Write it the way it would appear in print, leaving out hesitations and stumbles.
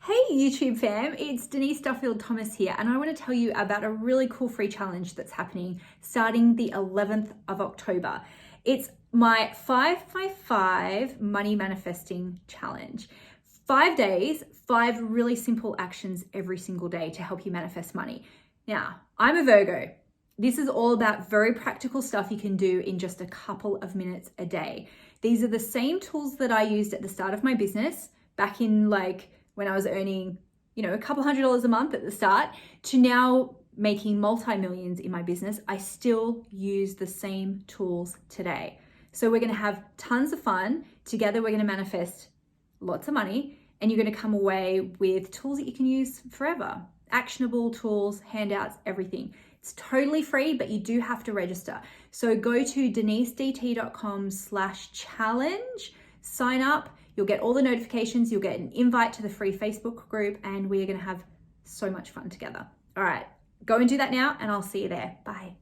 Hey YouTube fam, it's Denise Duffield-Thomas here, and I want to tell you about a really cool free challenge that's happening starting the 11th of October. It's my 5x5 money manifesting challenge. 5 days, 5 really simple actions every single day to help you manifest money. Now, I'm a Virgo. This is all about very practical stuff you can do in just a couple of minutes a day. These are the same tools that I used at the start of my business back in when I was earning, a couple $100s a month at the start to now making multi-millions in my business. I still use the same tools today. So we're going to have tons of fun. Together, we're going to manifest lots of money, and you're going to come away with tools that you can use forever. Actionable tools, handouts, everything. It's totally free, but you do have to register. So go to denisedt.com/challenge, sign up. You'll get all the notifications. You'll get an invite to the free Facebook group, and we are going to have so much fun together. All right, go and do that now, and I'll see you there. Bye.